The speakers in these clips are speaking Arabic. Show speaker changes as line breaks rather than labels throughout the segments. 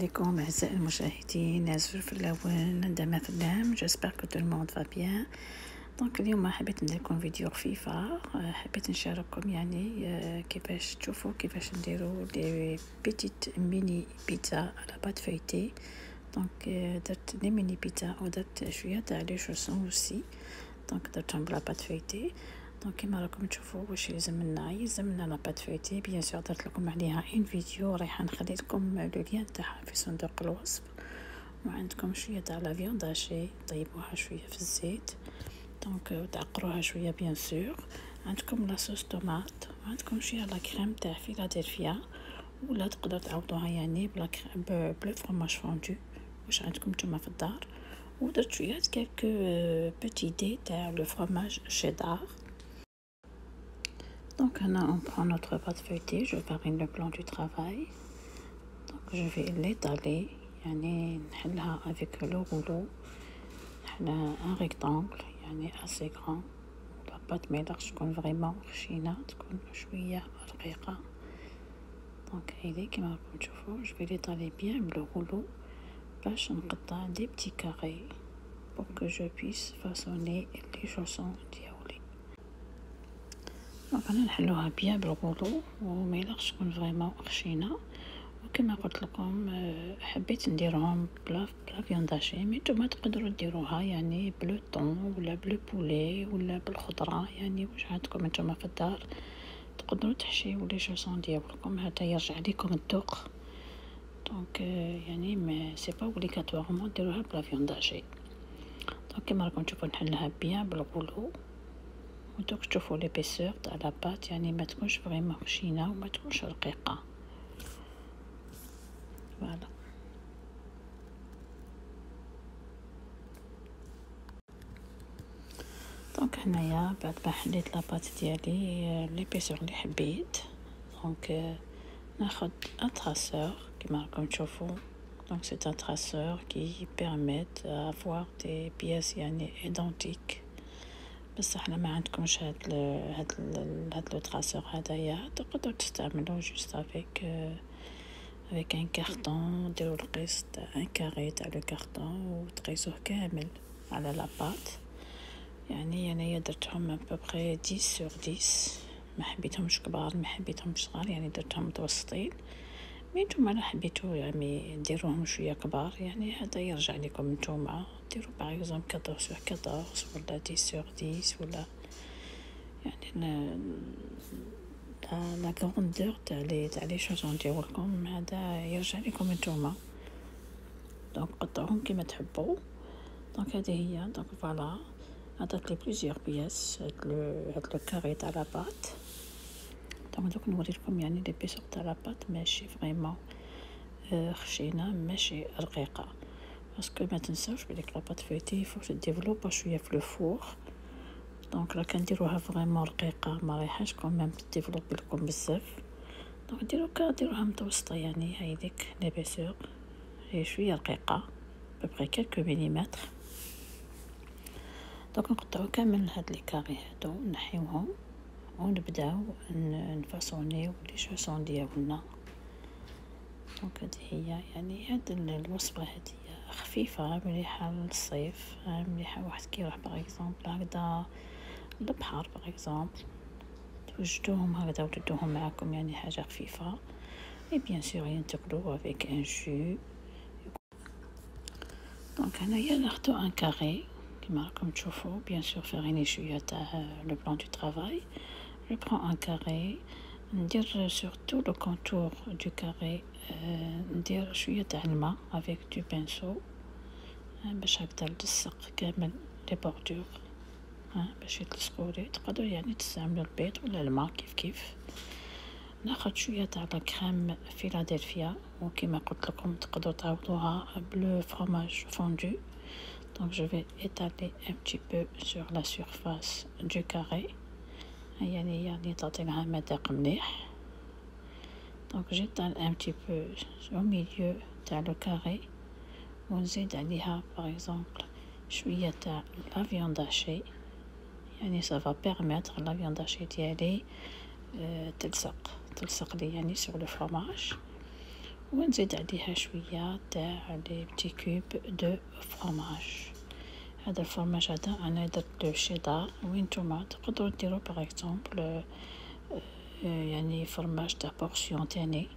عليكم أعزائي المشاهدين، نازل في اللون عندما فلام. جسبر كو تو الموند فا بيان. دونك اليوم حبيت نديرلكم فيديو خفيفة. حبيت نشارككم يعني كيفاش تشوفوا كيفاش نديروا لي بيتيت ميني بيتزا على بات فايتي. دونك درت لي ميني بيتزا ودرت شويه تاع لي شوسون اوسي. دونك درتهم بلا بات فايتي. دونك كيما راكم تشوفوا واش يلزمنا لا بات فايتي. بيان سور درت لكم عليها ان فيديو رايحه نخلي لكم لو لين تاعها في صندوق الوصف. وعندكم شويه تاع لا فيوند هاشي طيبوها شويه في الزيت، دونك تعقروها شويه بيان سور. عندكم لا صوص طوماط، وعندكم شويه لا كريم تاع فيلادلفيا، ولا تقدر تعوضوها يعني بلا بلو فرماج فوندو واش عندكم نتوما في الدار. ودرت شويه كالكو بوتي دي تاع لو فرماج شيدار. Donc maintenant on prend notre pâte feuilletée, je farine le plan du travail. Donc je vais l'étaler, يعني نحلها avec le rouleau. نحلها un rectangle يعني assez grand. la pâte ما يلقش تكون vraiment خشينة، تكون شوية رقيقة. donc هيدي كيما راكم تشوفوا je vais l'étaler bien بلو rouleau باش نقطع des petits carrés pour que je puisse façonner les chaussons ديالي. دونك انا نحلوها بيان بالغولو وما يلقش تكون فريمون خشينه. وكما قلت لكم حبيت نديرهم بلا فيوند هاشي، مي نتوما تقدروا ديروها يعني بلو طون ولا بلو بولي ولا بالخضره، يعني واش عندكم نتوما في الدار تقدروا تحشيو لي شوسون ديالكم. هذا يرجع لكم الذوق. دونك يعني ما سي با اوبليغاتوارمون ديروها بلا فيوند هاشي. دونك كما راكم تشوفوا نحلها بيان بالغولو. ودوك تشوفوا ليبيسور تاع لا بات يعني ما تكونش فريمون خشينه وما تكونش رقيقه. فوالا دونك هنايا بعد ما حليت لا بات ديالي ليبيسور اللي حبيت، دونك ناخذ ان تراسور كما راكم تشوفوا. دونك سي ان تراسور كي بيرميت افوار دي بياس يعني ايدونتيك. بس احنا ما عندكمش هاد لو تراسور هدايا، تقدروا تستعملوا جوست افيك avec un carton. ديروا القيس تاع ان كاري تاع لو كارطون وتقيسوه كامل على لا بات. يعني انايا درتهم ببري 10 sur 10، ما حبيتهمش كبار ما حبيتهمش صغار، يعني درتهم متوسطين. مي نتوما لا حبيتو يعني ديروهم شويه كبار، يعني هذا يرجع لكم نتوما. ديروا باغ اكزومبل 14 sur 14 ولا 10 sur 10 ولا يعني لا غروندور تاع لي شوسون ديالكم هذا يرجع لكم نتوما. دونك قطعوهم كيما تحبوا. دونك هذه هي. دونك فوالا عطات لي بليزيور بياس هاد لو كاري تاع لا بات. دونك دوك نوريلكم يعني لي بيسور تاع لا بات ماشي فريمون خشينه ماشي رقيقه، باسكو ما تنساوش بليك لا بات فويتي فوق تديفلوبا شويه في لو فور. دونك راه كنديروها فريمون رقيقه ما رايحاش كوميم تديفلوبي لكم بزاف. دونك ديروها متوسطه، يعني هايديك لي بيسور هي شويه رقيقه ببغي كالكو مليمتر. دونك نقطعو كامل هاد لي كاري هادو نحيوهم ونبداو نفاصونيو لي شوسون ديالنا. دونك هذه هي يعني هاد الوصفه هذه خفيفه مليحه للصيف، مليحه واحد كيروح باغ اكزومبل هكذا للبحر باغ اكزومبل توجدوهم هكذا وتدوهم معاكم، يعني حاجه خفيفه. اي بيان سور ينتقلوا افيك ان جو. دونك هنايا ناخدو ان كاري كما راكم تشوفوا. بيان سور فاريني شويه تاع لو بلان دو ترافاي. جو برون ان كاري، ندير سور تو لو كونتور دو كاري ندير شويه تاع الماء افيك دو بانسو باش هكذا نلصق كامل لي بوردور باش يتلصقوا لي. تقدروا يعني تستعملوا البيض ولا الماء كيف. ناخذ شويه تاع لا كريم فيلادلفيا، وكما قلت لكم تقدروا تعوضوها بلو فرماج فوندو. donc je vais étaler un petit peu sur la surface du carré، يعني تعطي لها مذاق مليح. donc j'étale un petit peu au milieu تاع لو كاري، ونزيد عليها باغ اكزومبل شويه تاع لا فيوند هاشي، يعني سافا بيرميتر لا فيوند هاشي ديالي تلصق لي يعني سور لو فرماج. ونزيد عليها شوية تاع لي بتي كوب دو فرomage. هذا الفرماج هذا انا درت شيدار، وانتوما تقدروا ديروا باغ اكزومبل يعني فرماج تاع بورسيون تاني،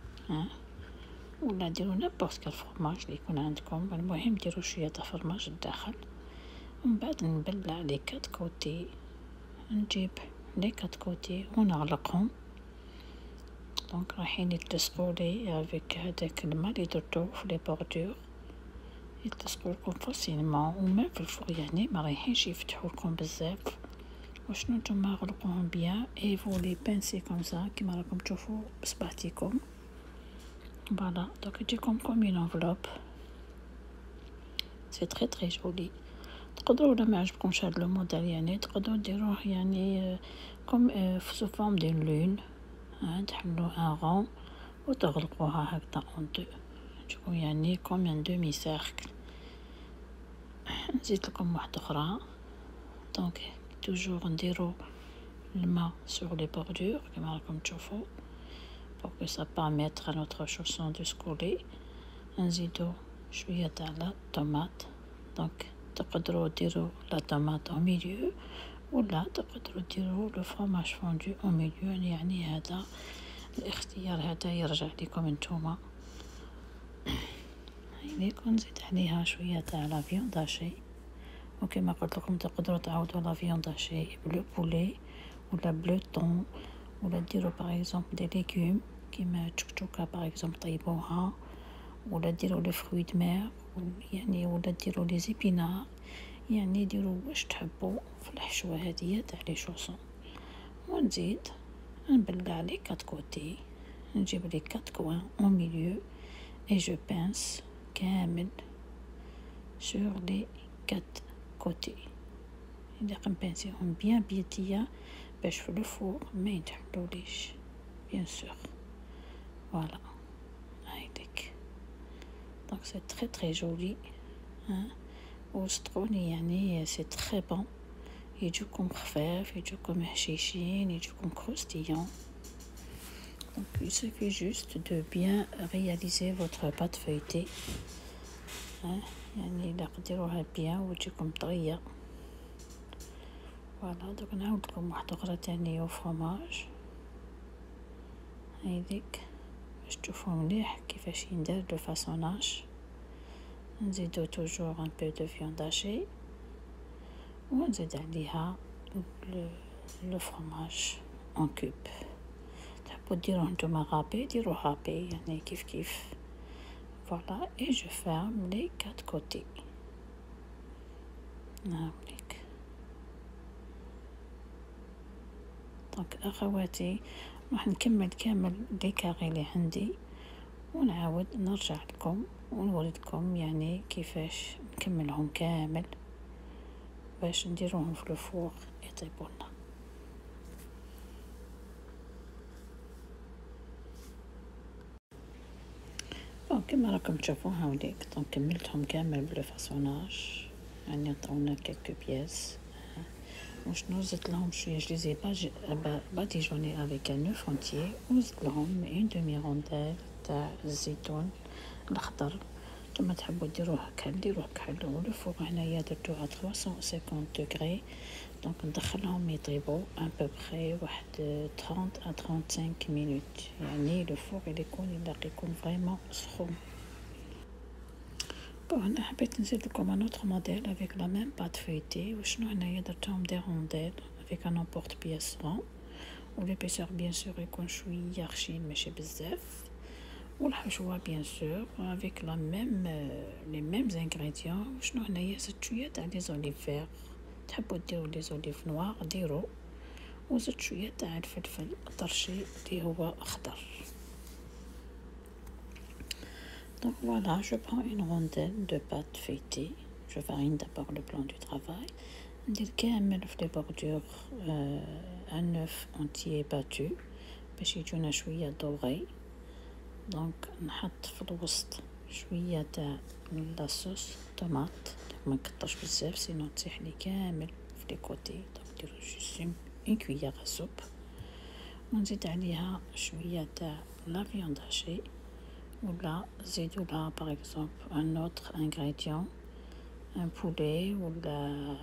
ولا ديروا نابورت كال فرماج اللي يكون عندكم. المهم ديروا شويه تاع فرماج الداخل، ومن بعد نبلع لي كات كوتي، نجيب لي كات كوتي ونغلقهم. دونك رايحين يتلصقوا لي افيك هذاك الماء اللي درتو في لي بوردور، يتلصقوا لكم فاسيلمون. ومام في الفوق يعني ما رايحينش يفتحوا لكم بزاف، وشنو نتوما غلقوهم بيان اي فو لي بانسي كومسا كيما راكم تشوفوا بصبعتيكم. فوالا دونك تجيكم كوم اون انفلوب، سي تري تري جولي. تقدروا ولا ما عجبكمش هذا لو موديل يعني تقدروا ديروه يعني كوم سو فورم دو لون، تحلوا ان رون وتغلقوها هكذا اون دو، تجيكم يعني كوم ان دومي سيركل. نزيد لكم واحده اخرى. دونك توجور نديرو الماء sur les bordures كما راكم تشوفوا pour que ça permette à notre chausson de se coller. نزيدو شويه تاع لا طوماط. دونك تقدروا ديروا لا طوماط au milieu، ولا تقدروا ديروا لو فرomage فوندو au milieu. يعني هذا الاختيار هذا يرجع لكم نتوما. هاي نزيد عليها شويه تاع لا فيوند هاشي، وكما قلت لكم تقدروا تعاودوا لا فيوند هاشي بلو بولي ولا بلو طون، ولا ديروا باغ اكزومبل دي ليغوم كيما تشكشوكا باغ اكزومبل طيبوها، ولا ديروا لي فروي د مير يعني، ولا ديروا لي زيبينار يعني. ديروا واش تحبوا في الحشوه هذه تاع لي شوسون. ونزيد نبلع لي كات كوتي، نجيب لي كات كوان او ميليو اي جو بانس كامل sur les 4 côtés. إذا قنبانسيهم بيان بيديا باش في الفوق ما يتحلوليش بيان سور. فوالا هايديك. دونك سي تري تري جولي وصدقوني يعني سي تري بون. يجوكم خفاف، يجوكم هشيشين، يجوكم كروستيون. Donc il suffit juste de bien réaliser votre pâte feuilletée. يعني إلا قدروها بيان وتجيكم طرية. فوالا دوك نعاود لكم واحدة أخرى تانية وفرomage هايديك باش تشوفوا مليح كيفاش يندار لو فاصوناج. نزيدو توجور ان بو دو فيوند هاشي، ونزيد عليها لو فرomage ان كوب. تحبوا ديروه نتوما غابي ديروه غابي يعني كيف كيف. فوالا اي جو فيرم لي 4 كوتي. نعاودلك. دونك اخواتي راح نكمل كامل لي كاري اللي عندي، ونعاود نرجع لكم ونوريكم يعني كيفاش نكملهم كامل باش نديروهم في الفور يطيبولنا. كما راكم تشوفوا هاوليك. دونك كملتهم كامل بلو فاصوناج يعني عطاونا كيلكو بياس. وشنو زدت لهم شويه جليزي باديجوني افيك ان اوف انتيي، وزدت لهم اون دومي رونديل تاع الزيتون الاخضر. نتوما تحبوا ديروه كحل ديروه كحل. والفوق هنايا درتو على 350 دوغري. دونك ندخلهم يطيبوا ان بوبخي واحد 30 à 35 مينوت يعني لو فوق اللي يكون فريمون سخون. هنا حبيت نزيد لكم ان اوتر موديل افيك لا ميم بات فويتي. وشنو هنايا درتهم دي رونديل افيك ان امبورط بياس غون، وليبيسور بيان سور يكون شويه خشين ماشي بزاف، والحشوه بيان سور افيك لا ميم لي ميم انغريديون. وشنو هنايا زدت شويه تاع لي زوليف فير، تحبوا ديروا لي زوليف نوار ديروا، وزدت شويه تاع الفلفل طرشي اللي هو اخضر. Donc voilà, je prends une rondelle de pâte feuilletée. Je farine d'abord le plan du travail. ندير كامل في les bordures un œuf entier battu باش يجونا شويه دوغي. دونك نحط في الوسط شويه تاع لاصوص طوماط، ما نكترش بزاف سينو تسيح لي كامل في لي كوتي. دونك نديرو جوست اون كويير سوب، ونزيد عليها شويه تاع لا فيوند هاشي، ولا زيدوا لها باغ اكزومبل ان اوتر انغريديون، ان بولي ولا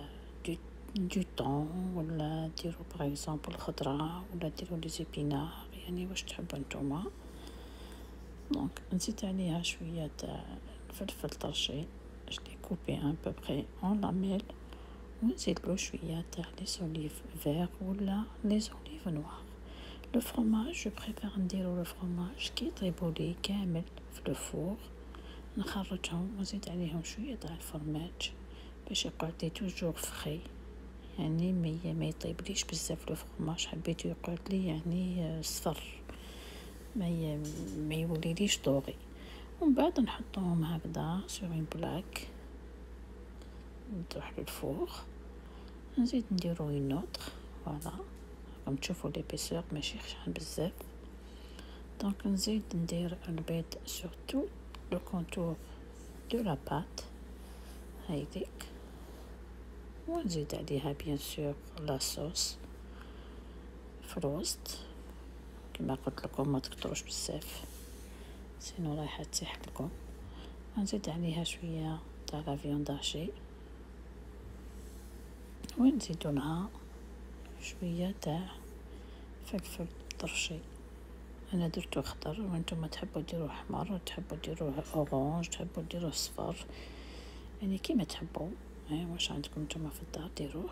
دو طون، ولا ديروا باغ اكزومبل خضره، ولا ديروا لي زيبينار، يعني واش تحبوا نتوما. دونك نزيد عليها شويه تاع فلفل طرشي، جلي كوبي ان بو بري اون لاميل، ونزيدلو شويه تاع لي زوليف فيغ ولا لي زوليف نوار. لو فرomage جو بريفير نديرو لو فرomage كي يطيبولي كامل في لو فور، نخرجهم ونزيد عليهم شويه تاع الفرماج باش يقعد لي توجور فخي، يعني ما يطيبليش بزاف لو فرomage، حبيتو يقعد لي يعني صفر، ما يوليليش طوغي. ومن بعد نحطهم هكذا سور اون بلاك، نروح للفور، نزيد نديرو اون اوتر، فوالا راكم تشوفوا ليبيسور ماشي شحال بزاف. دونك نزيد ندير البيض سور تو لو كونتور دو لا بات هايديك، ونزيد عليها بيان سور لا صوص في الوسط، كما قلت لكم ما تكتروش بزاف سينو رايحه تسيح لكم. نزيد عليها شويه تاع لا فيوند هاشي، ونزيدو لها شويه تاع فلفل طرشي، انا درتو خضر وانتم تحبوا ديروه احمر، تحبوا ديروه اورانج، تحبوا ديروه صفر، يعني كيما تحبوا، واش عندكم نتوما في الدار ديروه.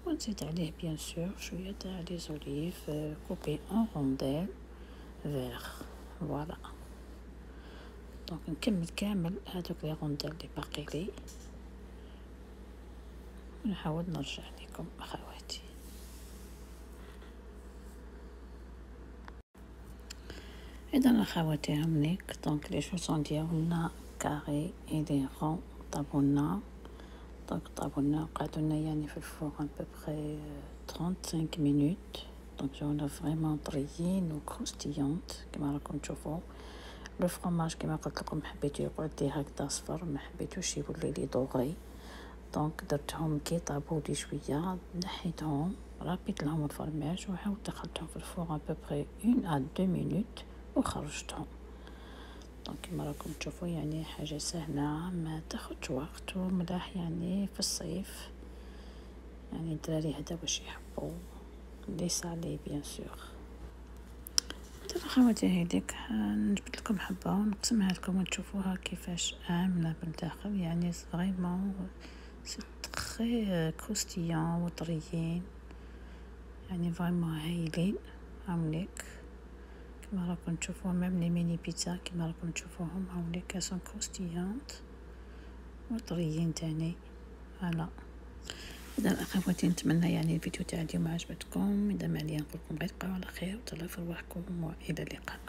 ونزيد عليه بيان سور شويه تاع لي زوليف كوبي ان رونديل فيغ، فوالا. دونك نكمل كامل هذوك لي رونديل اللي باقي لي، ونحاول نرجع لكم اخواتي. اذا اخواتي همنيك، دونك لي شوسون ديالنا كاري ايدي رون طابولنا، دونك طابولنا قعدولنا يعني في الفور ان بوبري 35 مينوت، دونك جاونا فريمون طريين وكروستيونت كما راكم تشوفوا. لو فرomage كما قلت لكم حبيتو يقعد لي هكذا صفر، ما حبيتوش يولي لي دوغي، دونك درتهم كي طابوا لي شويه، نحيتهم رابيت لهم الفرماج وعاود دخلتهم في الفور ان بوبري 1 à 2 مينوت وخرجتهم. دونك كما راكم تشوفوا يعني حاجه سهله ما تاخذش وقت، وملاح يعني في الصيف، يعني الدراري هذا واش يحبوا لي سالي بيان سور. دابا خواتي هيديك نجبد لكم حبه ونقسمها لكم وتشوفوها كيفاش عامله بالداخل، يعني فريمون سي تري كروستيون وطريين، يعني فريمون هايلين عامليك كما راكم تشوفوا. ميم لي ميني بيتزا كما راكم تشوفوهم عامليك سون كروستيونت وطريين تاني، فوالا. اذا اخواتي نتمنى يعني الفيديو تاع اليوم عجبتكم، اذا ما عليا نقول لكم غير بقاو على خير وتهلاو في رواحكم والى اللقاء.